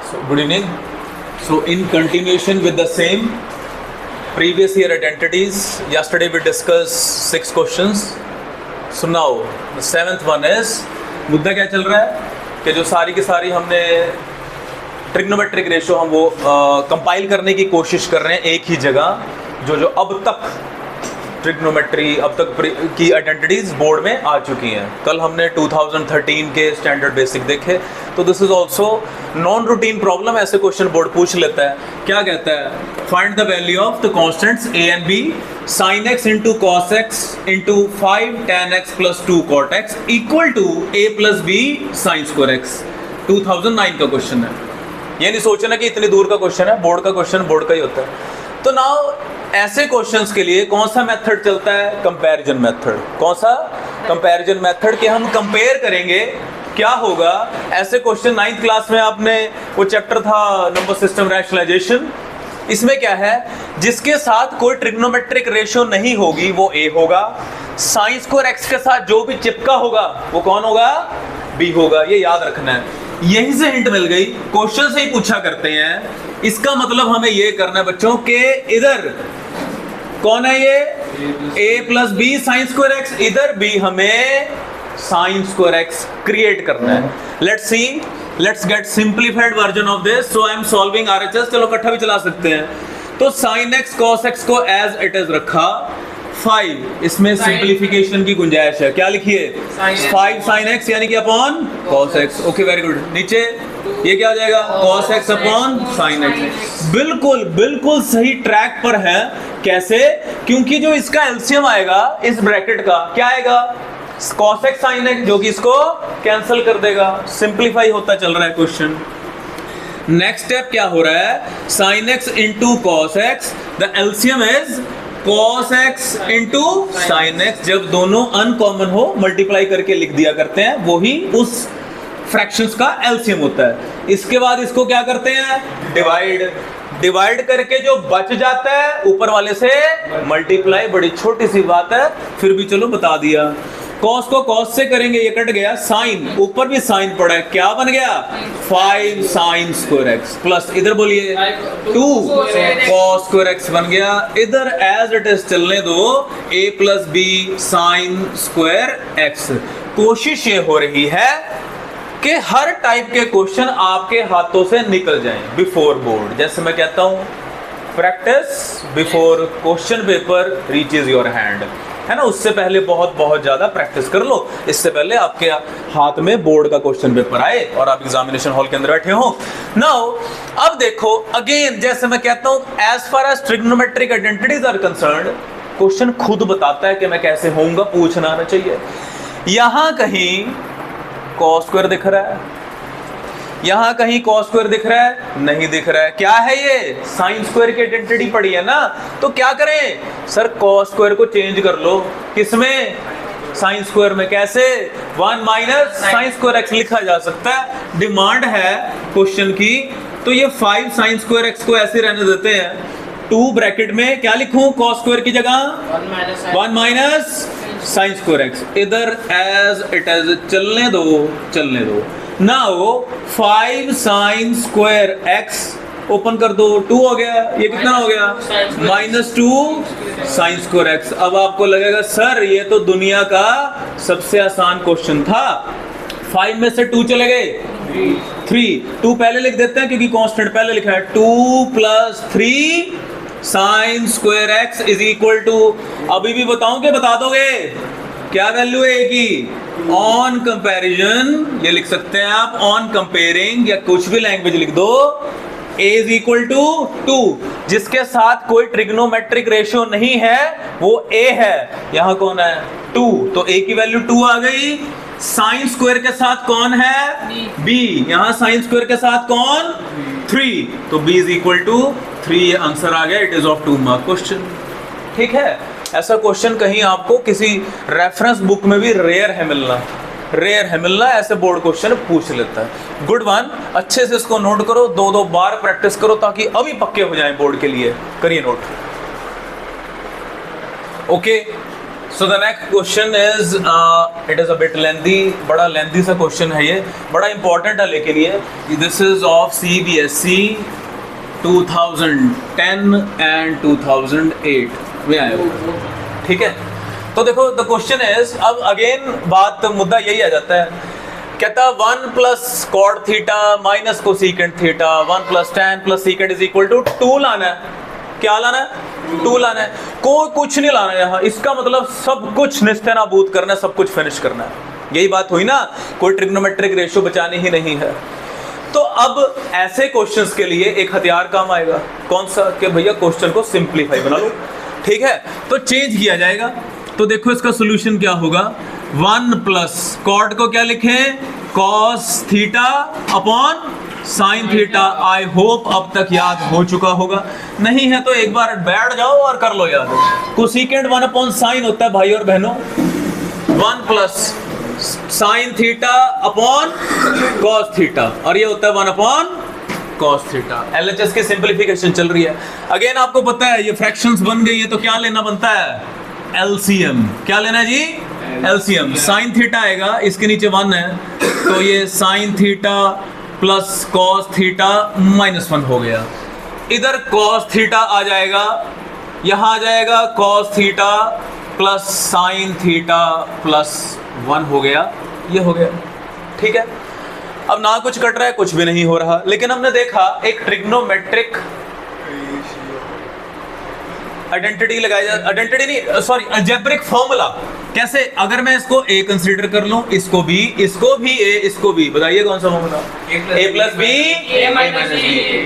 So, good evening. So, in continuation with the same previous year identities, yesterday we discussed 6 questions. So now the 7th one is, मुद्दा क्या चल रहा है कि जो सारी की सारी हमने ट्रिग्नोमेट्रिक रेशो हम वो कंपाइल करने की कोशिश कर रहे हैं एक ही जगह, जो अब तक ट्रिग्नोमेट्री अब तक की आइडेंटिटीज बोर्ड में आ चुकी हैं. कल हमने 2013 के स्टैंडर्ड बेसिक देखे, तो this is also non routine problem. ऐसे क्वेश्चन बोर्ड पूछ लेता है. क्या कहता है? Find the value of the constants A and B sin x into cos X into 5 tan x plus 2 cot x equal to a plus B sine square X. 2009 का question है. ये नहीं सोचना कि इतनी दूर का क्वेश्चन है, बोर्ड का क्वेश्चन बोर्ड का ही होता है. तो नाउ ऐसे क्वेश्चंस के लिए कौन सा मेथड चलता है? Comparison method. कौन सा? कंपैरिजन मेथड के हम कंपेयर करेंगे क्या होगा. ऐसे क्वेश्चन 9th क्लास में आपने वो चैप्टर था नंबर सिस्टम रैशनलाइजेशन, इसमें क्या है, जिसके साथ कोई ट्रिग्नोमेट्रिक रेशियो नहीं होगी वो ए होगा. साइन स्क्वायर एक्स के साथ जो भी चिपका होगा वो कौन होगा? बी होगा. ये याद रखना है. यहीं से हिंट मिल गई, क्वेश्चन से ही पूछा करते हैं. इसका मतलब हमें ये करना है बच्चों के इधर कौन है ये? a plus B sine square X, इधर भी हमें साइन स्क्वायर एक्स क्रिएट करना है. Let's see, let's get simplified version of this. So I am solving RHS. चलो इकट्ठा भी चला सकते हैं. तो साइन एक्स कॉस एक्स को एज इट इज रखा. 5 इसमें सिंप्लीफिकेशन की गुंजाइश है. क्या लिखिए? 5 साइन एक्स यानी कि upon cos x. Okay, very good. नीचे ये क्या हो जाएगा? Cos x upon sine x. बिल्कुल बिल्कुल सही ट्रैक पर है. कैसे? क्योंकि जो इसका एलसीएम आएगा इस ब्रैकेट का क्या आएगा? कॉस एक्स साइन एक्स, जो कि इसको कैंसिल कर देगा. सिंप्लीफाई होता चल रहा है क्वेश्चन. नेक्स्ट स्टेप क्या हो रहा है? Sine x into cos x, the LCM is cos x into sine x. जब दोनों अनकॉमन हो मल्टीप्लाई करके लिख दिया करते हैं, वही उस फ्रैक्शंस का एलसीएम होता है. इसके बाद इसको क्या करते हैं? डिवाइड. डिवाइड करके जो बच जाता है ऊपर वाले से मल्टीप्लाई. बड़ी छोटी सी बात है, फिर भी चलो बता दिया. कॉस को कॉस से करेंगे, ये कट गया. साइन, ऊपर भी साइन पड़ा है, क्या बन गया? 5 साइन स्क्वायर एक्स प्लस इधर बोलिए 2 कॉस स्क्वायर एक्स बन गया. इधर एज इट इज चलने दो, a plus B sine square X. कोशिश ये हो रही है कि हर टाइप के क्वेश्चन आपके हाथों से निकल जाएं बिफोर बोर्ड. जैसे मैं कहता हूं, practice before question paper reaches your hand, है ना. उससे पहले बहुत बहुत ज्यादा प्रैक्टिस कर लो, इससे पहले आपके हाथ में बोर्ड का क्वेश्चन पेपर आए और आप एग्जामिनेशन हॉल के अंदर बैठे हो. नाउ अब देखो अगेन, जैसे मैं कहता हूं, as far as trigonometric identities are concerned, question खुद बताता है कि मैं कैसे होऊंगा, पूछना आना चाहिए. यहां कहीं कॉस स्क्वायर दिख रहा है, यहां कहीं कॉस स्क्वायर दिख रहा है, नहीं दिख रहा है. क्या है ये? साइन स्क्वायर की आइडेंटिटी पड़ी है ना. तो क्या करें? सर कॉस स्क्वायर को चेंज कर लो. किसमें? साइन स्क्वायर में. कैसे? 1 माइनस साइन स्क्वायर एक्स लिखा जा सकता है. डिमांड है क्वेश्चन की, तो ये 5 साइन स्क्वायर एक्स को ऐसे रहने देते हैं. 2 ब्रैकेट में क्या लिखूं कॉस स्क्वायर की जगह? 1 माइनस साइन स्क्वायर एक्स. इधर एज इट इज चलने दो, चलने दो. Now 5 sign square x open कर दो, 2 हो गया. ये कितना हो गया? -2 साइन स्क्वायर एक्स. अब आपको लगेगा सर ये तो दुनिया का सबसे आसान क्वेश्चन था. 5 में से 2 चले गए 3. 2 पहले लिख देते हैं क्योंकि कांस्टेंट पहले लिखा है. 2 plus 3 sine square X is equal to, अभी भी बताऊं कि बता दोगे क्या वैल्यू है की? ऑन कंपैरिजन ये लिख सकते हैं आप, ऑन कंपेयरिंग, या कुछ भी लैंग्वेज लिख दो. a is equal to 2. जिसके साथ कोई ट्रिग्नोमेट्रिक रेशियो नहीं है वो a है. यहां कौन है? 2. तो a की वैल्यू 2 आ गई. साइन स्क्वायर के साथ कौन है? b. यहां साइन स्क्वायर के साथ कौन? 3. तो b is equal to 3. Answer आ गया. It is of 2 mark question. ठीक है. ऐसा क्वेश्चन कहीं आपको किसी रेफरेंस बुक में भी रेयर है मिलना, रेयर है मिलना. ऐसे बोर्ड क्वेश्चन पूछ लेता है. Good one. अच्छे से इसको नोट करो, 2-2 बार प्रैक्टिस करो ताकि अभी पक्के हो जाएं बोर्ड के लिए. करिए note. Okay. So the next question is it is a bit lengthy, बड़ा lengthy सा question है ये, बड़ा important है लेकिन ये, this is of CBSE 2010 and 2008 में आया हुआ, ठीक है। तो देखो द क्वेश्चन इज, अब अगेन बात मुद्दा यही आ जाता है, कहता 1 plus cot theta minus cosecant theta 1 plus tan plus secant is equal to 2 लाना है। क्या लाना है? 2 लाना है। कोई कुछ नहीं लाना है यहाँ, इसका मतलब सब कुछ निस्तेनाबूद करना है, सब कुछ फिनिश करना है। यही बात हुई ना, कोई ट्रिग्नोमेट्रिक रेशियो बचानी ही नहीं है। तो अब ऐसे क्वेश्चंस के लिए एक हथियार काम आएगा, कौन सा? कि भैया क्वेश्चन को सिंप्लीफाई बना लो, ठीक है। तो चेंज किया जाएगा। तो देखो इसका सॉल्यूशन क्या होगा, 1 प्लस कॉड को क्या लिखें, cos theta upon sine theta. I hope अब तक याद हो चुका होगा, नहीं है तो एक बार बैठ जाओ और कर लो याद। कोसेकेंट 1 अपॉन साइन होता है भाई और बहनों, 1 plus sine theta upon cos theta, और ये होता है 1 अपॉन कॉस थीटा। एलएचएस की सिंपलीफिकेशन चल रही है। अगेन आपको पता है ये फ्रैक्शंस बन गई है तो क्या लेना बनता है, एलसीएम। क्या लेना है जी? एलसीएम। साइन थीटा आएगा, इसके नीचे 1 है तो ये sign theta plus cos theta minus 1 हो गया। इधर कॉस थीटा आ जाएगा, यहां आ जाएगा cos theta plus sine theta plus 1 हो गया, ये हो गया, ठीक है। अब ना कुछ कट रहा है, कुछ भी नहीं हो रहा, लेकिन हमने देखा एक ट्रिग्नोमेट्रिक आइडेंटिटी लगाई जाए, आइडेंटिटी नहीं सॉरी अलजेब्रिक फॉर्मूला। कैसे? अगर मैं इसको a कंसीडर कर लूं, इसको b, इसको भी a, इसको b, बताइए कौन सा formula? a plus b, a minus b।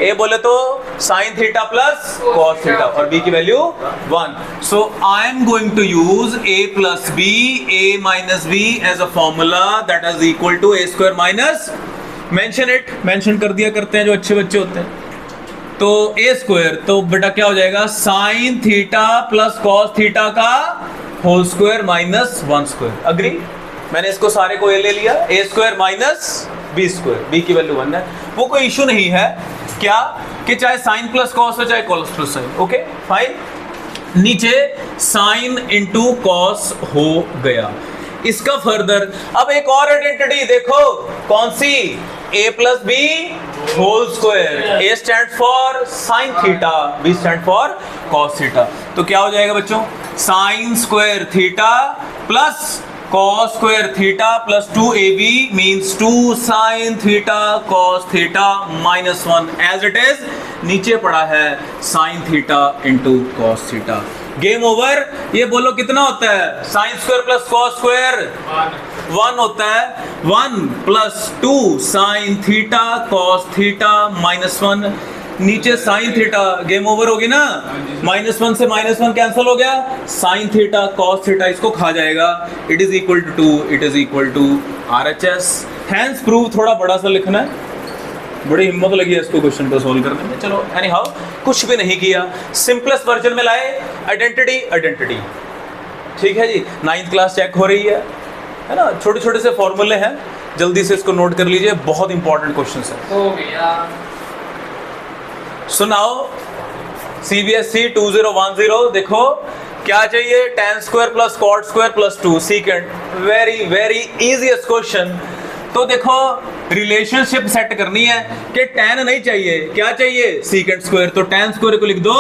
a बोले तो sine theta plus cos theta और b की value 1। So I am going to use a plus b, a minus b as a formula that is equal to a square minus, mention it, mention कर दिया करते हैं जो अच्छे बच्चे होते हैं। तो a स्क्वायर, तो बेटा क्या हो जाएगा, sine theta plus cos theta का whole square minus 1 square. Agree? मैंने इसको सारे को a ले लिया, a square minus b square, b की वैल्यू 1 है। वो कोई इशू नहीं है क्या, कि चाहे साइन प्लस कॉस हो चाहे cos plus sign, okay fine. नीचे साइन इंटू कॉस हो गया। इसका फर्दर अब एक और आइडेंटिटी देखो, कौन सी? a plus b whole square. a stand for sine theta, b stand for cos theta. तो क्या हो जाएगा बच्चों, sine square theta plus cos square theta plus 2ab means 2 sine theta cos theta minus 1 as it is. नीचे पड़ा है sine theta into cos theta. Game over. ये बोलो कितना होता है, sine square plus cos square 1 होता है, 1 plus 2 sine theta cos theta minus 1। नीचे साइन थीटा, गेम ओवर होगी ना, -1 से -1 कैंसिल हो गया, साइन थीटा कॉस थीटा इसको खा जाएगा, it is equal to 2, it is equal to RHS। Hence prove थोड़ा बड़ा सा लिखना है, बड़ी हिम्मत लगी है इसको क्वेश्चन को सोल्व करने में। चलो एनी हाउ, कुछ भी नहीं किया, सिंपलेस्ट वर्जन में लाए, आइडेंटिटी, ठीक है जी। 9th क्लास चेक हो रही है ना, छोटे छोटे से फॉर्मूले हैं, जल्दी से इसको नोट कर लीजिए, बहुत इंपॉर्टेंट क्वेश्चन है। हो गया। सुनाओ CBSE 2010, देखो क्या चाहिए, tan square plus cot square plus 2 secant. Very very easiest question. तो देखो रिलेशनशिप सेट करनी है कि tan नहीं चाहिए, क्या चाहिए, सीकेंट स्क्वायर। तो tan स्क्वायर को लिख दो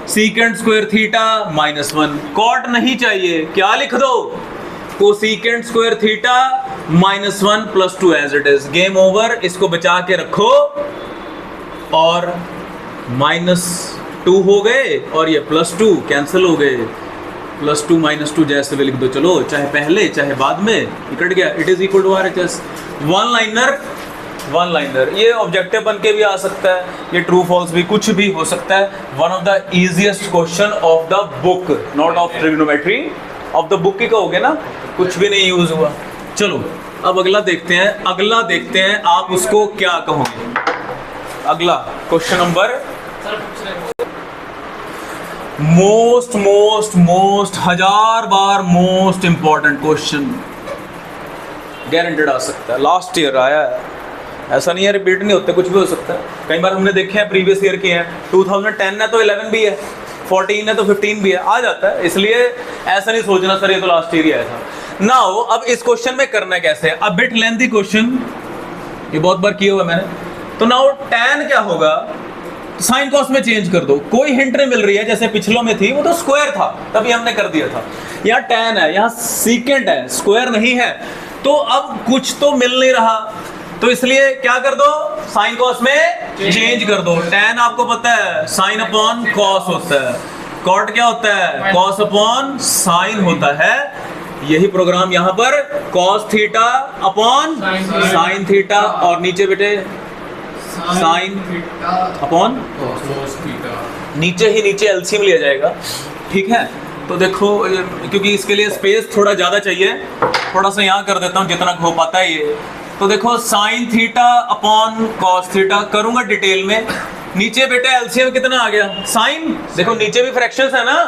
सीकेंट स्क्वायर थीटा -1। कॉट नहीं चाहिए, क्या लिख दो, cosecant square theta -1 plus 2 as it is. Game over. इसको बचा के रखो और -2 हो गए और ये +2 कैंसिल हो गए, +2 -2 जैसे भी लिख दो, चलो चाहे पहले चाहे बाद में, निकट गया। It is equal to RHS। One liner ये ऑब्जेक्टिव बन के भी आ सकता है, ये ट्रू फॉल्स भी कुछ भी हो सकता है। One of the easiest question of the book, not of trigonometry, of the book ही कहोगे ना, कुछ भी नहीं यूज हुआ। चलो अब अगला देखते हैं आप उसको क्या कहोगे। अगला क्वेश्चन नंबर मोस्ट 1000 बार मोस्ट इंपॉर्टेंट क्वेश्चन, गारंटेड आ सकता है, लास्ट ईयर आया है, ऐसा नहीं है रिपीट नहीं होते, कुछ भी हो सकता है। कई बार हमने देखे हैं, प्रीवियस ईयर के हैं, 2010 है तो 11 भी है, 14 है तो 15 भी है, आ जाता है। इसलिए ऐसा नहीं सोचना सर ये तो लास्ट ईयर ही आया था। नाउ अब इस क्वेश्चन में करना कैसे है, अब बिट लेंथी क्वेश्चन, ये बहुत बार किया हुआ मैंने। तो नाउ tan क्या होगा, साइन कॉस में चेंज कर दो, कोई हिंट नहीं मिल रही है, जैसे पिछलों में थी वो तो स्क्वायर था तभी हमने कर दिया था, यहाँ tan है, यहाँ सीकेंट है, स्क्वायर नहीं है, तो अब कुछ तो मिल नहीं रहा, तो इसलिए क्या कर दो, साइन कॉस में चेंज कर दो। tan आपको पता है साइन अपॉन कॉस होता है, कॉट क्या होता है, कॉस अपॉन साइन होता है, यही प्रोग्राम यहाँ पर cos theta upon sine theta, और नीचे बेटे साइन अपॉन नीचे ही नीचे एलसीएम लिया जाएगा, ठीक है। तो देखो क्योंकि इसके लिए स्पेस थोड़ा ज़्यादा चाहिए, थोड़ा सा यहाँ कर देता हूँ जितना हो पाता है ये। तो देखो sine theta upon cos theta करूँगा डिटेल में, नीचे बेटा एलसीएम कितना आ गया, साइन, देखो नीचे भी फ्रैक्शंस है ना,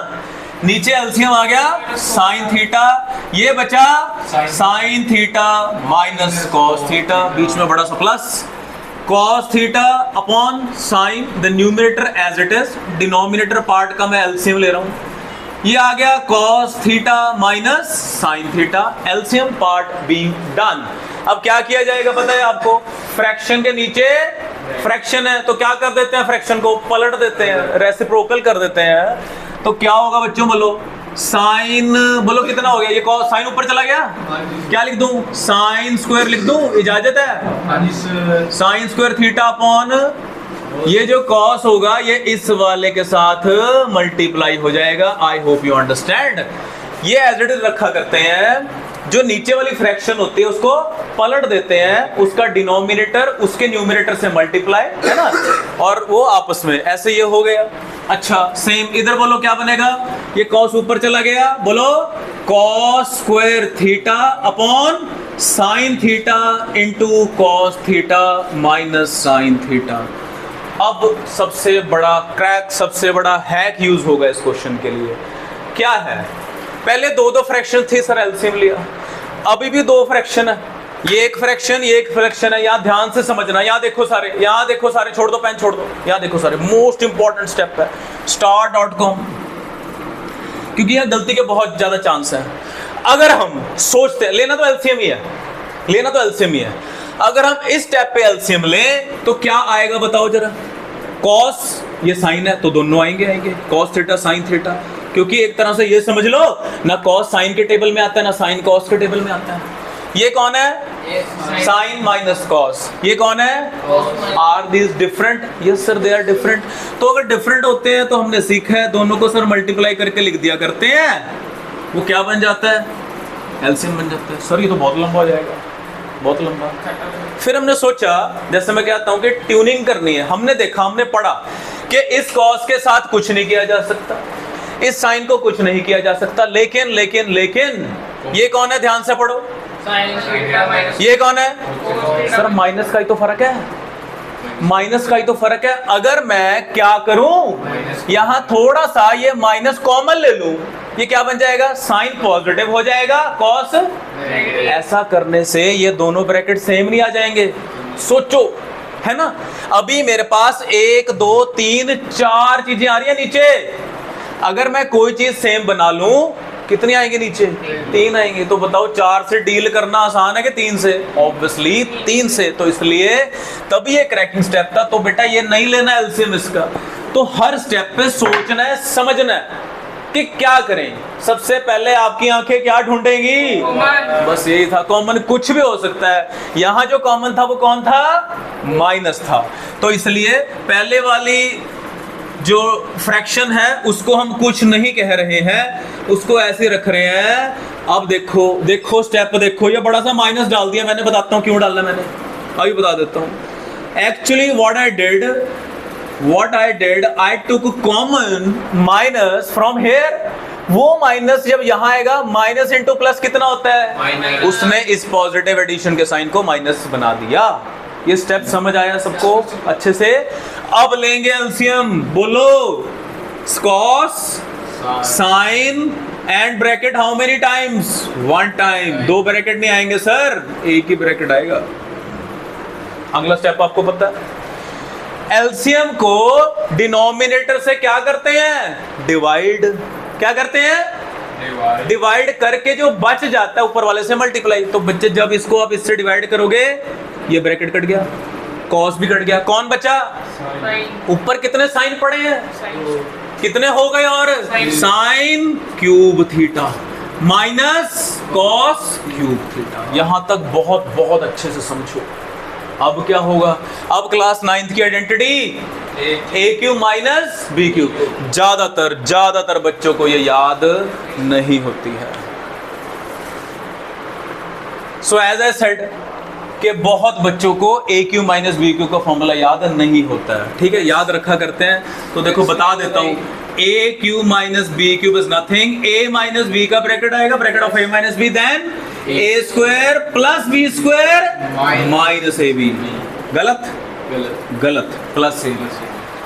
नीचे एलसीएम आ गया साइन थीटा, ये बचा sine theta minus cos theta, बीच में बड़ा सा plus, cos theta upon sine, the numerator as it is, denominator part का मैं एलसीएम ले रहा हूं, ये आ गया cos theta minus sine theta, LCM part being done. अब क्या किया जाएगा पता है आपको, फ्रैक्शन के नीचे फ्रैक्शन है तो क्या कर देते हैं, फ्रैक्शन को पलट देते हैं, रेसिप्रोकल कर देते हैं, तो क्या होगा बच्चों, बोलो साइन, बोलो कितना हो गया, ये कॉस साइन ऊपर चला गया, क्या लिख दूं, साइन स्क्वायर लिख दूं, इजाजत है, साइन स्क्वायर थीटा अपॉन ये जो कॉस होगा ये इस वाले के साथ मल्टीप्लाई हो जाएगा। आई होप यू अंडरस्टैंड। ये एज इट इज रखा करते हैं, जो नीचे वाली फ्रैक्शन होती है उसको पलट देते हैं, उसका डिनोमिनेटर उसके न्यूमरेटर से मल्टीप्लाई, है ना, और वो आपस में ऐसे ये हो गया। अच्छा सेम इधर बोलो क्या बनेगा, ये कॉस ऊपर चला गया, बोलो cos square theta upon sign theta into cos theta minus sine theta. अब सबसे बड़ा क्रैक, सबसे बड़ा हैक यूज होगा इस क्वेश्चन के लिए, क्या है, पहले दो फ्रैक्शन थे सर, एलसीएम लिया, अभी भी दो फ्रैक्शन है, ये एक फ्रैक्शन ये एक फ्रैक्शन है, यहाँ ध्यान से समझना, यहाँ देखो सारे, यहाँ देखो सारे, छोड़ दो पेन छोड़ दो, यहाँ देखो सारे, मोस्ट इंपॉर्टेंट स्टेप है star.com, क्योंकि यहाँ गलती के बहुत ज्यादा चांस है। अगर हम सोचते, लेना तो एलसीएम ही है, लेना तो एलसीएम ही है, अगर हम इस स्टेप पे एलसीएम लें तो क्या आएगा बताओ जरा, कॉस ये साइन है तो दोनों आएंगे कॉस थीटा साइन थीटा, क्योंकि एक तरह से ये समझ लो ना कॉस साइन के टेबल में आता है ना साइन कॉस के टेबल में आता है। ये कौन है, साइन माइनस कॉस, ये कौन है, are these different, yes sir they are different. तो अगर डिफरेंट होते हैं तो हमने सीखा है दोनों को सर मल्टीप्लाई करके लिख दिया करते हैं, वो क्या बन जाता है, एलसीएम बन जाता है। सर ये तो बहुत लंबा हो जाएगा, बहुत लंबा। फिर हमने सोचा, जैसे मैं कहता हूं कि ट्यूनिंग करनी है, हमने देखा, हमने पढ़ा कि इस कॉस के साथ कुछ नहीं किया जा सकता, इस साइन को कुछ नहीं किया जा सकता, लेकिन लेकिन लेकिन ये कौन है, ध्यान से पढ़ो, ये कौन है, सर माइनस का ही तो फर्क है, माइनस का ही तो फर्क है। अगर मैं क्या करूं, यहां थोड़ा सा ये माइनस कॉमन ले लूं, ये क्या बन जाएगा, साइन पॉजिटिव हो जाएगा, कॉस, ऐसा करने से ये दोनों ब्रैकेट सेम नहीं आ जाएंगे। सोचो, है ना, अभी मेरे पास 1 2 3 4 चीजें आ रही है नीचे, अगर मैं कोई चीज सेम बना लूं कितनी आएंगे नीचे, 3 आएंगे, तो बताओ 4 से डील करना आसान है कि 3 से, ऑब्वियसली 3 से, तो इसलिए तभी ये क्रैकिंग स्टेप था। तो बेटा ये नहीं लेना एलसीएम इसका, तो हर स्टेप पे सोचना है, समझना है कि क्या करें। सबसे पहले आपकी आंखें क्या ढूंढेंगी, बस यही था, कॉमन कुछ भी हो सकता है, यहां जो कॉमन था वो कौन था, माइनस था, तो इसलिए पहले वाली जो फ्रैक्शन है उसको हम कुछ नहीं कह रहे हैं, उसको ऐसे रख रहे हैं। अब देखो देखो स्टेप देखो, ये बड़ा सा माइनस डाल दिया मैंने, बताता हूं क्यों डाला मैंने, अभी बता देता हूं। Actually what I did I took common minus from here, वो माइनस जब यहां आएगा, माइनस इंटू प्लस कितना होता है, उसने इस पॉजिटिव एडिशन के साइन को माइनस बना दिया। ये स्टेप समझ आया सबको अच्छे से। अब लेंगे एलसीएम, बोलो cos sine and bracket how many times, 1 time, 2 bracket नहीं आएंगे सर, एक ही ब्रैकेट आएगा। अगला स्टेप आपको पता है, एलसीएम को डिनोमिनेटर से क्या करते हैं, डिवाइड, क्या करते हैं, डिवाइड करके जो बच जाता है ऊपर वाले से मल्टीप्लाई। तो बच्चे जब इसको आप इससे डिवाइड करोगे, ये ब्रैकेट कट गया, कॉस भी कट गया, कौन बचा, ऊपर कितने साइन पड़े हैं, कितने हो गए, और sine cube theta minus cos cube theta. यहां तक बहुत बहुत अच्छे से समझो। अब क्या होगा, अब क्लास 9th की आइडेंटिटी ए क्यूब माइनस बी क्यूब, ज्यादातर बच्चों को ये याद नहीं होती है। सो एज आई सेड कि बहुत बच्चों को ए क्यूब माइनस बी क्यूब का फॉर्मूला याद नहीं होता है, ठीक है, याद रखा करते हैं। तो देखो बता देता हूं, a cube minus b cube is nothing, a minus b का ब्रैकेट आएगा, bracket of a minus b, then a square plus b square minus a b. गलत, प्लस ए बी,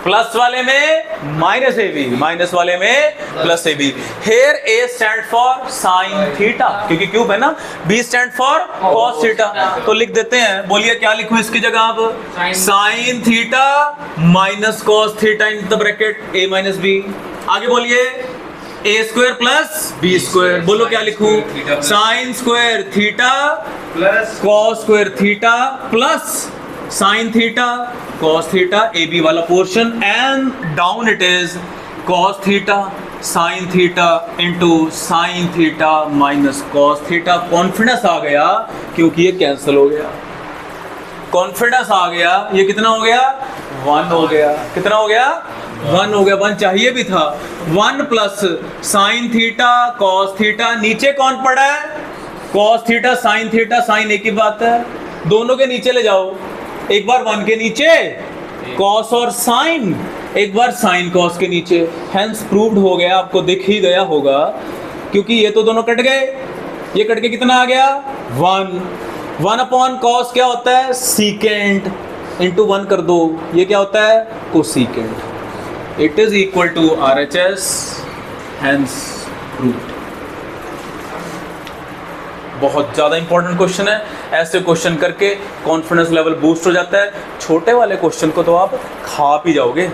प्लस वाले में माइनस ए बी, माइनस वाले में plus a b. Here a stand for sine theta, क्योंकि cube है ना, b stand for cos theta. तो लिख देते हैं, बोलिए क्या लिखूं इसकी जगह, आप sine theta minus cos theta in the bracket a minus b. आगे बोलिए a square plus b square, बोलो क्या लिखूं, sine square theta plus cos square theta plus sine theta cos theta, a b वाला portion, and down it is cos theta sine theta into sine theta minus cos theta. Confidence आ गया क्योंकि ये cancel हो गया, confidence आ गया, ये कितना हो गया, 1 हो गया, कितना हो गया, 1 हो गया, 1 चाहिए भी था। 1 plus sine theta cos theta, नीचे कौन पड़ा है, cos theta sine theta, sine एक ही बात है, दोनों के नीचे ले जाओ, एक बार 1 के नीचे कॉस और साइन, एक बार साइन कॉस के नीचे, हेंस प्रूव्ड हो गया, आपको दिख ही गया होगा, क्योंकि ये तो दोनों कट गए, ये कट के कितना आ गया, 1 अपॉन कॉस क्या होता है, सीकेंट, इंटू 1 कर दो, ये क्या होता है, cosecant. It is equal to RHS, hence proved. बहुत ज़्यादा इंपॉर्टेंट क्वेश्चन है, ऐसे क्वेश्चन करके कॉन्फिडेंस लेवल बूस्ट हो जाता है। छोटे वाले क्वेश्चन को तो आप खा पी जाओगे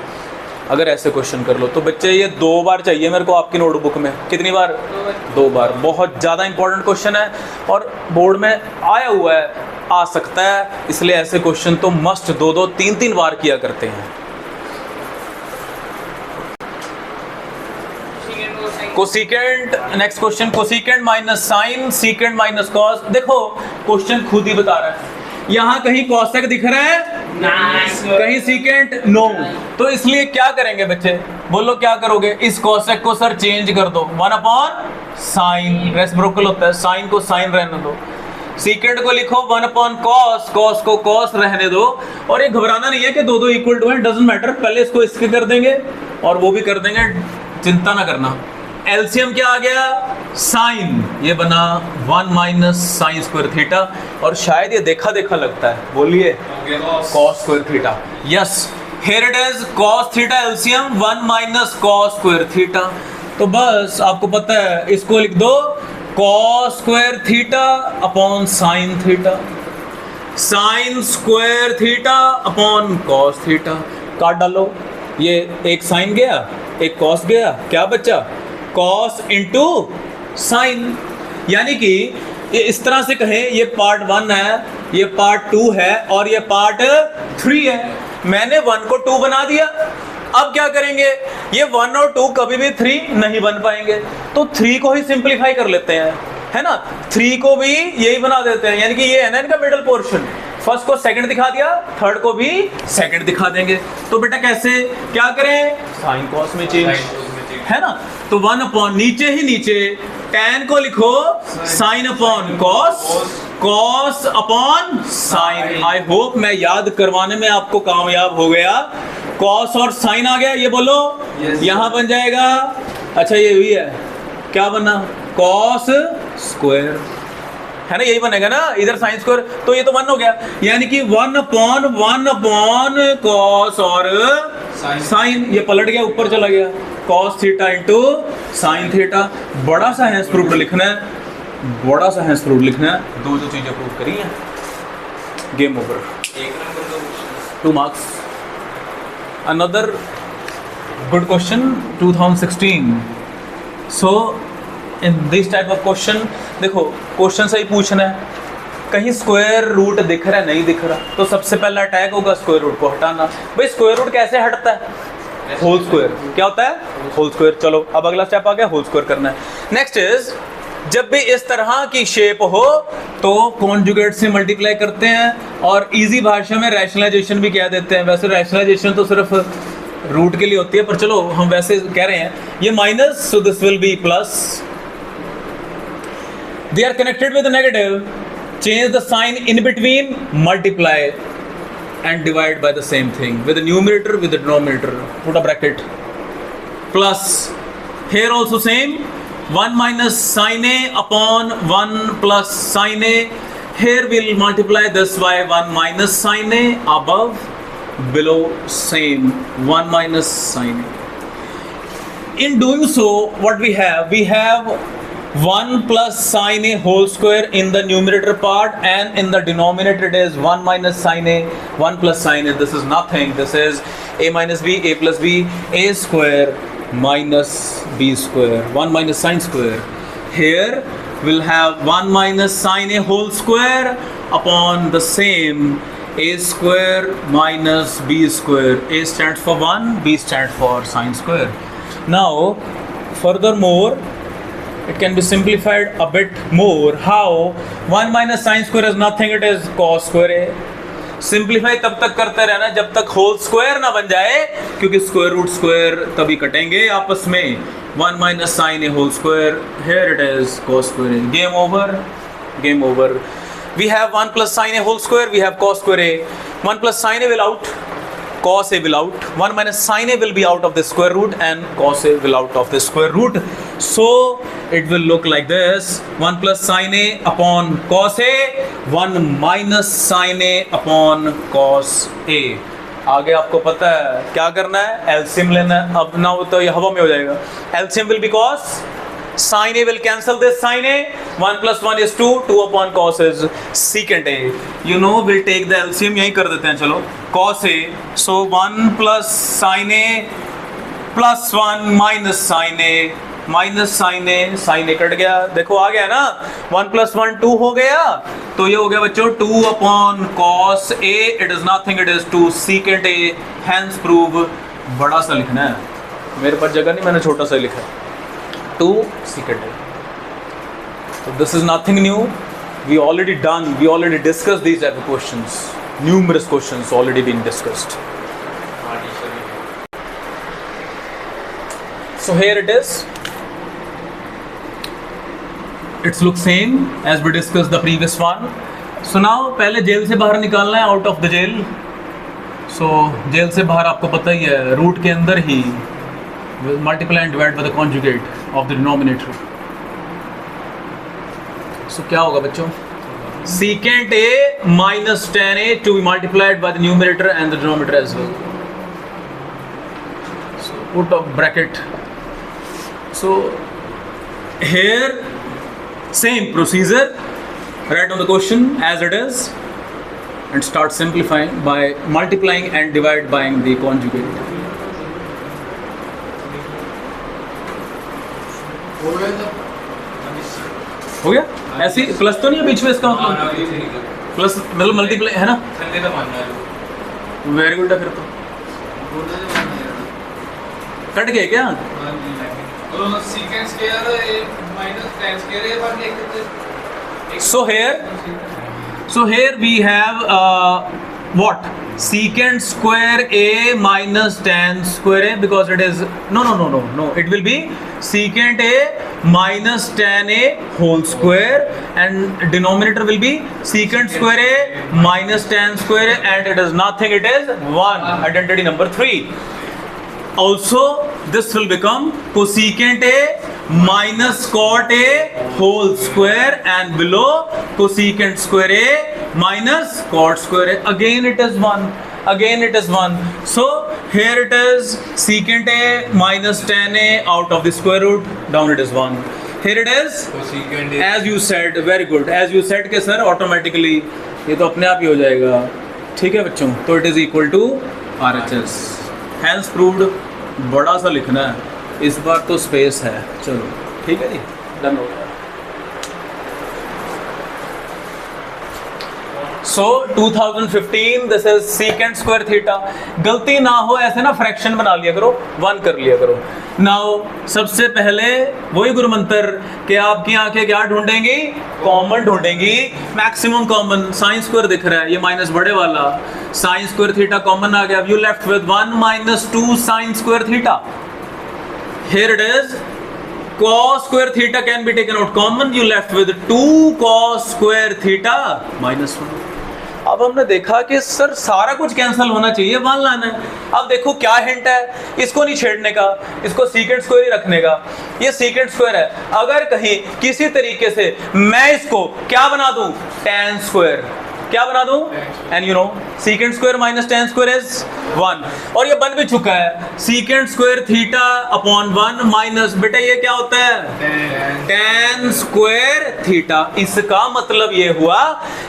अगर ऐसे क्वेश्चन कर लो। तो बच्चे ये 2 बार चाहिए मेरे को आपकी नोटबुक में, कितनी बार, 2 बार। बहुत ज़्यादा इंपॉर्टेंट क्वेश्चन है और बोर्ड में आया हुआ है, आ सकता है, इसलिए ऐसे क्वेश्चन तो मस्ट 2-2, 3-3 बार किया करते हैं। Cosecant, next question, cosecant minus sine, secant minus cos. देखो क्वेश्चन खुद ही बता रहा है, यहाँ कहीं कॉसेक दिख रहा है, कहीं सीकेंट, नो। तो इसलिए क्या करेंगे बच्चे, बोलो क्या करोगे, इस कॉसेक को सर चेंज कर दो, 1 अपॉन साइन, रेसिप्रोकल होता है, साइन को साइन रहने दो, सीकेंट को लिखो 1 अपॉन कॉस, कॉस को कॉस रहने दो। और ये घबराना नहीं है कि 2-2 इक्वल टू है, डजंट मैटर, पहले इसको इसके कर देंगे और वो भी कर देंगे, चिंता ना करना। एलसीएम क्या आ गया, साइन, ये बना 1 माइनस साइन स्क्वायर थीटा, और शायद ये देखा देखा लगता है, बोलिए cos square theta, yes, here it is cos theta LCM 1 minus cos square theta. तो बस आपको पता है, इसको लिख दो cos square theta upon sign theta, sign square theta upon cos theta, काट डालो, ये एक साइन गया एक कॉस गया, क्या बचा, कॉस इंटू साइन। यानी कि ये इस तरह से कहें, ये पार्ट 1 है, ये पार्ट 2 है और ये पार्ट 3 है। मैंने 1 को 2 बना दिया, अब क्या करेंगे, ये 1 और 2 कभी भी 3 नहीं बन पाएंगे, तो 3 को ही सिंप्लीफाई कर लेते हैं, है ना, 3 को भी यही बना देते हैं, यानी कि ये है ना इनका मिडल पोर्शन, फर्स्ट को सेकंड दिखा दिया, थर्ड को भी सेकंड दिखा देंगे। तो बेटा कैसे, क्या करें, साइन कॉस में चेंज, है ना, तो 1 अपॉन नीचे ही नीचे tan को लिखो sine upon cos, cos upon sine. I hope मैं याद करवाने में आपको कामयाब हो गया। कॉस और साइन आ गया, ये बोलो यहां बन जाएगा, अच्छा ये हुई है, क्या बना, कॉस स्क्वायर, है ना, यही बनेगा ना, इधर साइन स्क्वायर, तो ये तो 1 हो गया, यानी कि 1 अपॉन कॉस और साइन, ये पलट गया, ऊपर चला गया, cos theta into sine theta. बड़ा सा हैंस प्रूफ लिखना है, बड़ा सा हैंस प्रूफ लिखना है, 2 जो चीजें प्रूव करी हैं, game over, 2 marks. Another Good question, 2016. So in this type of question, देखो क्वेश्चन से ही पूछना है, कहीं स्क्वायर रूट दिख रहा है नहीं दिख रहा, तो सबसे पहला अटैक होगा स्क्वायर रूट को हटाना। भाई स्क्वायर रूट कैसे हटता है? Whole square. क्या होता है? Whole square. चलो अब अगला स्टेप आ गया, होल स्क्वायर करना है। नेक्स्ट इज, जब भी इस तरह की शेप हो तो कॉन्जुगेट से मल्टीप्लाई करते हैं, और इजी भाषा में रैशनलाइजेशन भी कह देते हैं। वैसे रैशनलाइजेशन तो सिर्फ रूट के लिए होती है, पर चलो हम वैसे कह रहे हैं। ये minus, so this will be plus. They are connected with negative, change the sign in between, multiply and divide by the same thing with the numerator with the denominator, put a bracket, plus here also same, 1 minus sin a upon 1 plus sin a. Here we'll multiply this by 1 minus sin a, above below same 1 minus sin a. In doing so, what we have 1 plus sin a whole square in the numerator part, and in the denominator it is 1 minus sin a, 1 plus sin a. This is nothing, this is a minus b, a plus b, a square minus b square, 1 minus sin square. Here we'll have 1 minus sin a whole square upon the same a square minus b square. A stands for 1, b stands for sin square. Now furthermore, it can be simplified a bit more. How? 1 minus sin square is nothing, it is cos square a. Simplify तब तक करते रहना जब तक whole square ना बन जाए, क्योंकि स्क्वायर रूट स्क्वायर तभी कटेंगे आपस में। 1 minus sin a whole square, here it is cos square a. Game over, game over. We have 1 plus sin a whole square, we have cos square a. 1 plus sin a will out, cos a will out. 1 minus sin a will be out of the square root, and cos a will out of the square root. So it will look like this: 1 plus sin a upon cos a, 1 minus sin a upon cos a. आगे आपको पता है क्या करना है, LCM लेना है। अब ना हो तो ये हवा में हो जाएगा। LCM will be cos, sin a will cancel this sin a, 1 plus 1 is 2, 2 upon cos is secant a. You know, we'll take the LCM यहीं कर देते हैं, चलो cos a, so 1 plus sin a plus 1 minus sin a, minus sine A, sine A cut गया, देखो आ गया ना, 1 plus 1 2 हो गया, तो ये हो गया बच्चों 2 upon cos a, it is nothing, it is 2 secant a, hence prove, बड़ा सा लिखना है, मेरे पास जगह नहीं, मैंने छोटा सा लिखा है, 2 secant a. So this is nothing new, we already discussed these type of questions, numerous questions already been discussed. So here it is. It's look same as we discussed the previous one. So now पहले jail से बाहर निकालना है, out of the jail. So jail से बाहर आपको पता ही है, रूट के अंदर ही multiply and divide by the conjugate of the denominator. So क्या होगा बच्चों? Secant a minus tan a to be multiplied by the numerator and the denominator as well. So put a bracket. So here same procedure, write on the question as it is and start simplifying by multiplying and divide by the conjugate. हो गया? ऐसे plus तो नहीं है बीच में, इसका मतलब plus मतलब मल्टीप्लाई है ना? वेरी गुड है, फिर तो कट गए क्या? So here we have what? Secant square a minus tan square a, because it is no, it will be secant a minus tan a whole square, and denominator will be secant square a minus tan square a, and it is nothing, it is 1, identity number 3. Also this will become cosecant a minus cot a whole square, and below cosecant square a minus cot square a. Again it is 1. So here it is secant a minus tan a out of the square root, down it is 1. Here it is cosecant a, as you said, very good, as you said के sir automatically ये तो अपने आप ही हो जाएगा, ठीक है बच्चों, तो it is equal to RHS, hence proved बड़ा सा लिखना है, इस बार तो स्पेस है। चलो ठीक है जी, डन हो गया। सो 2015 this is secant square theta. गलती ना हो ऐसे ना फ्रैक्शन बना लिया करो, 1 कर लिया करो। नाउ सबसे पहले वही गुरुमंत्र कि आपकी आंखें क्या ढूंढेंगी, कॉमन ढूंढेंगी, मैक्सिमम कॉमन। साइन स्क्वायर दिख रहा है, ये माइनस बड़े वाला साइन स्क्वायर थीटा कॉमन आ गया। You left with 1 minus 2 sine square theta. Here it is cos square theta can be taken out common, you left with 2 cos square theta minus 1। अब हमने देखा कि सर सारा कुछ कैंसिल होना चाहिए, 1 लाना है। अब देखो क्या हिंट है, इसको नहीं छेड़ने का, इसको सीकेंट स्क्वायर ही रखने का। ये सीकेंट स्क्वायर है, अगर कहीं किसी तरीके से मैं इसको क्या बना दूं, tan स्क्वायर, क्या बना दूं, and you know secant square minus tan square is 1, और ये बन भी चुका है secant square theta upon 1 minus, बेटा ये क्या होता है, tan स्क्वायर थीटा। इसका मतलब ये हुआ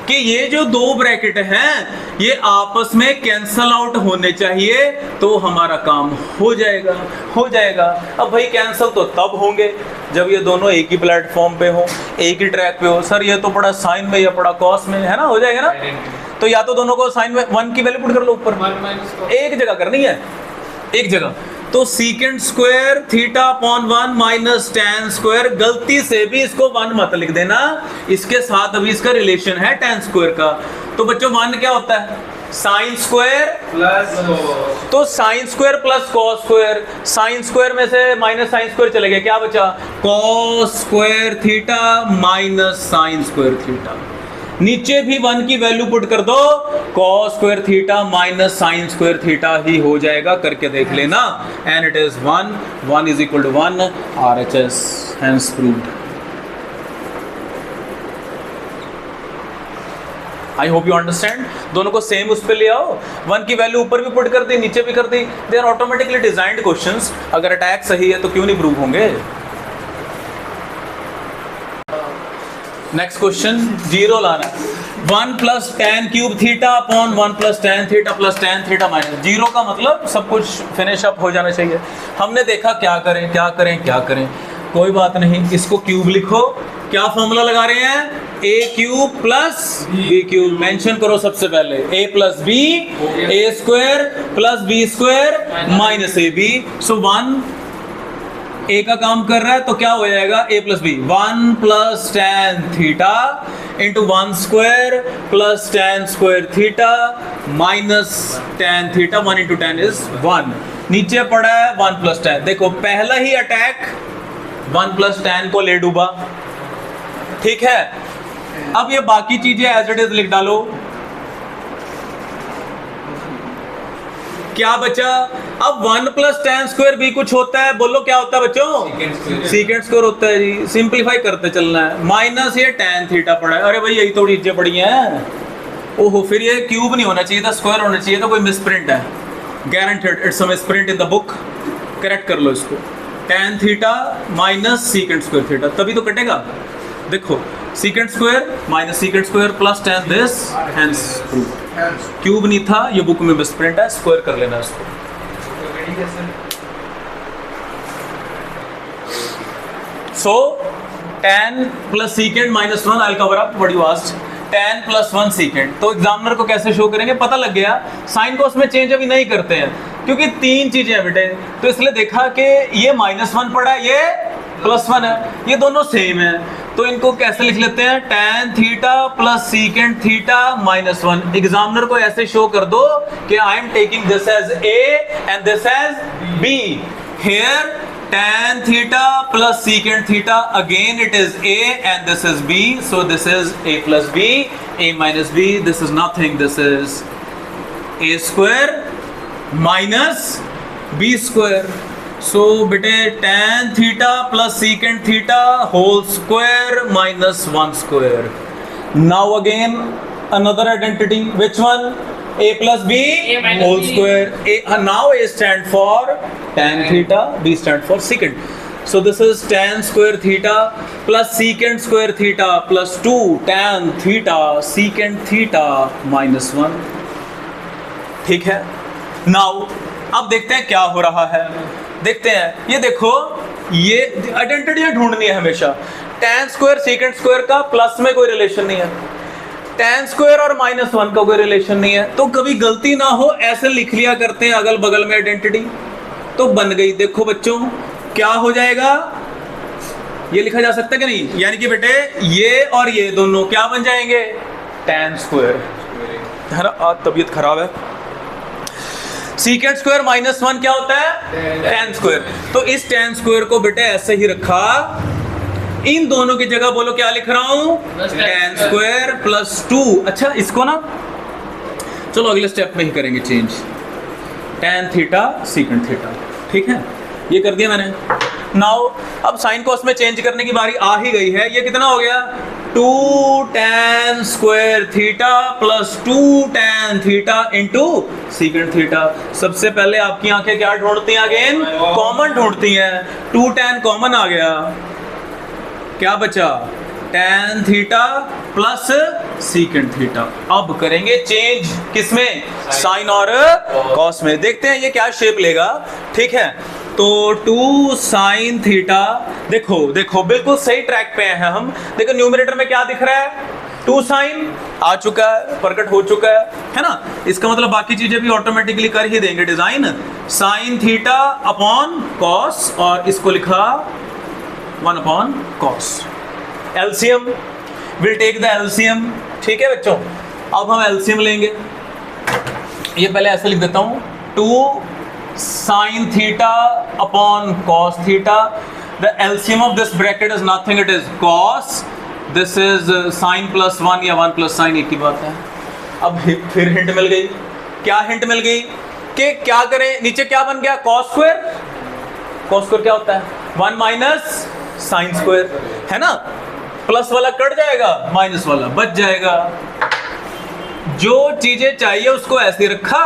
कि ये जो दो ब्रैकेट हैं ये आपस में कैंसल आउट होने चाहिए, तो हमारा काम हो जाएगा, हो जाएगा। अब भाई कैंसल तो तब होंगे जब ये दोनों एक ही प्लेटफॉर्म पे हो, एक ही ट्रैक पे हो। सर ये तो पड़ा साइन में या पड़ा कॉस में, है ना, हो जाएगा ना। तो या तो दोनों को साइन में 1 की वैल्यू पुट कर लो ऊपर, एक जगह करनी है, एक जगह। तो secant square theta upon 1 minus tan square, गलती से भी इसको 1 मत लिख देना, इसके साथ अभी इसका रिलेशन है tan स्क्वायर का। तो बच्चों 1 क्या होता है, साइन स्क्वायर प्लस, तो sine square plus cos square, sine square में से माइनस साइन स्क्वायर चले गए, क्या बचा, cos square theta minus sine square theta. नीचे भी 1 की वैल्यू पुट कर दो, cos square theta minus sine square theta ही हो जाएगा, करके देख लेना। And it is 1 is equal to 1, RHS hence proved. I hope you understand. दोनों को सेम उस पे ले आओ, 1 की वैल्यू ऊपर भी पुट कर दी, नीचे भी कर दी, they are automatically designed questions. अगर अटैक सही है तो क्यों नहीं प्रूव होंगे। नेक्स्ट क्वेश्चन 0 लाना है, 1 plus tan cube theta upon 1 plus tan theta plus tan theta minus 0 का मतलब सब कुछ फिनिश अप हो जाना चाहिए। हमने देखा क्या करें क्या करें क्या करें, कोई बात नहीं, इसको क्यूब लिखो। क्या फॉर्मूला लगा रहे हैं, a cube plus b cube. Mention करो सबसे पहले a plus b, a square plus b square minus ab। So 1 a का काम कर रहा है तो क्या हो जाएगा, a plus B, 1 plus tan theta into 1 square plus tan square theta minus tan theta, 1 into tan is 1। नीचे पड़ा है 1 प्लस tan। देखो पहला ही अटैक 1 प्लस tan को ले डूबा, ठीक है। अब ये बाकी चीजें एज इट इज लिख डालो। क्या बचा, अब 1 प्लस tan स्क्वायर भी कुछ होता है, बोलो क्या होता है बच्चों, सीकेंट स्क्वायर होता है जी। सिंपलीफाई करते चलना है, माइनस ये tan थीटा पड़ा है। अरे भाई यही थोड़ी चीजें पड़ी हैं। ओहो, फिर ये क्यूब नहीं होना चाहिए था, स्क्वायर होना चाहिए था, कोई मिसप्रिंट है, guaranteed it's a misprint in the book. Correct कर लो इसको, tan theta minus secant square theta, तभी तो कटेगा। देखो secant square minus secant square plus tan this, hence proved. Cube नहीं था, ये बुक में मिसप्रिंट है, स्क्वायर कर लेना इसको। सो tan plus secant minus 1, I cover up what you asked, tan plus 1 secant. तो एग्जामिनर को कैसे शो करेंगे, पता लग गया। साइन को उसमें चेंज अभी नहीं करते हैं क्योंकि 3 चीजें हैं बेटे, तो इसलिए देखा कि ये -1 पड़ा है, ये +1 है, ये दोनों सेम है, तो इनको कैसे लिख लेते हैं, tan theta plus secant theta -1। Examiner को ऐसे शो कर दो कि I am taking this as a and this as b। Here tan theta plus secant theta, again it is a and this is b, so this is a plus b, a minus b, this is nothing, this is a square minus b square। so bete tan theta plus secant theta whole square minus 1 square। now again another identity, which one, a plus b whole square। now a stand for tan theta, b stand for secant। so this is tan square theta plus secant square theta plus 2 tan theta secant theta minus 1। ठीक है। now अब देखते हैं क्या हो रहा है, देखते हैं। ये देखो, ये आइडेंटिटी ढूंढनी है हमेशा। tan स्क्वायर सेकंड स्क्वायर का प्लस में कोई रिलेशन नहीं है, tan स्क्वायर और -1 का कोई रिलेशन नहीं है। तो कभी गलती ना हो ऐसे लिख लिया करते हैं अगल बगल में आइडेंटिटी, तो बन गई। देखो बच्चों क्या हो जाएगा, ये लिखा जा सकता है कि नहीं, यानी कि बेटे ये और ये दोनों क्या बन जाएंगे, tan स्क्वायर, है ना। आज तबीयत खराब है। सीकेंड स्क्वायर -1 क्या होता है, tan स्क्वायर। तो इस tan स्क्वायर को बेटे ऐसे ही रखा, इन दोनों की जगह बोलो क्या लिख रहा हूं, tan स्क्वायर +2। अच्छा इसको ना चलो अगले स्टेप में ही करेंगे change, tan theta secant theta, ठीक है, ये कर दिया मैंने। नाउ अब साइन को उसमें चेंज करने की बारी आ ही गई है। ये कितना हो गया, 2 tan square theta +2 tan theta into secant theta. सबसे पहले आपकी आंखें क्या ढूंढती हैं, अगेन कॉमन ढूंढती हैं। 2 tan कॉमन आ गया, क्या बचा, tan theta plus secant theta. अब करेंगे चेंज किसमें, साइन और कॉस में। देखते हैं ये क्या शेप लेगा, ठीक है। तो 2 sin थीटा, देखो देखो बिल्कुल सही ट्रैक पे हैं हम। देखो न्यूमरेटर में क्या दिख रहा है, 2 sin आ चुका है, प्रकट हो चुका है ना। इसका मतलब बाकी चीजें भी ऑटोमेटिकली कर ही देंगे design. sin theta upon cos, और इसको लिखा 1 upon cos. LCM, will take the LCM, ठीक है बच्चों। अब हम एलसीएम लेंगे, ये पहले ऐसे लिख देता हूं, 2 sin theta upon cos theta. The LCM of this bracket is nothing, it is cos, this is sin +1 या 1 + sin, एक ही बात है। अब फिर हिंट मिल गई, क्या हिंट मिल गई कि क्या करें, नीचे क्या बन गया, cos स्क्वायर। cos स्क्वायर क्या होता है, 1 माइनस sin स्क्वायर, है ना। प्लस वाला कट जाएगा, माइनस वाला बच जाएगा। जो चीजें चाहिए उसको ऐसे रखा,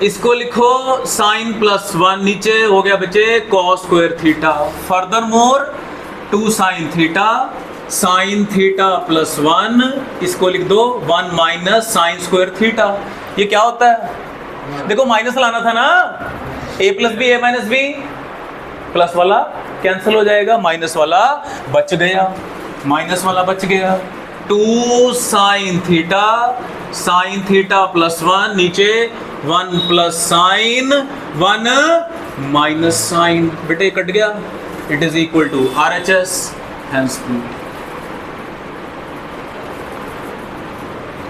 इसको लिखो sin +1, नीचे हो गया बच्चे cos square theta. Further more 2 sin theta +1, इसको लिख दो 1 माइनस sin स्क्वायर थीटा। ये क्या होता है, देखो माइनस लाना था ना, a + b a - b, plus वाला कैंसिल हो जाएगा, माइनस वाला बच गया, माइनस वाला बच गया। 2 sin थीटा +1, नीचे 1 + sin 1 माइनस साइन, बेटे कट गया, it is equal to RHS, hence proved.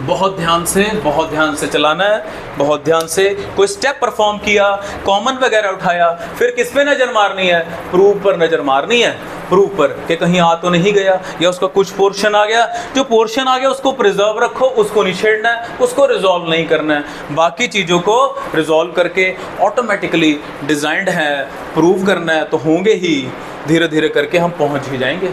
बहुत ध्यान से चलाना है, बहुत ध्यान से। कोई स्टेप परफॉर्म किया, कॉमन वगैरह उठाया, फिर किस पे नजर मारनी है, प्रूफ पर नजर मारनी है, प्रूफ पर कि कहीं आ तो नहीं गया, या उसका कुछ पोर्शन आ गया। जो पोर्शन आ गया उसको प्रिजर्व रखो, उसको नहीं छेड़ना है, उसको रिजॉल्व नहीं करना है। बाकी चीज़ों को रिजॉल्व करके ऑटोमेटिकली डिजाइंड है, प्रूव करना है तो होंगे ही, धीरे धीरे करके हम पहुंच ही जाएंगे।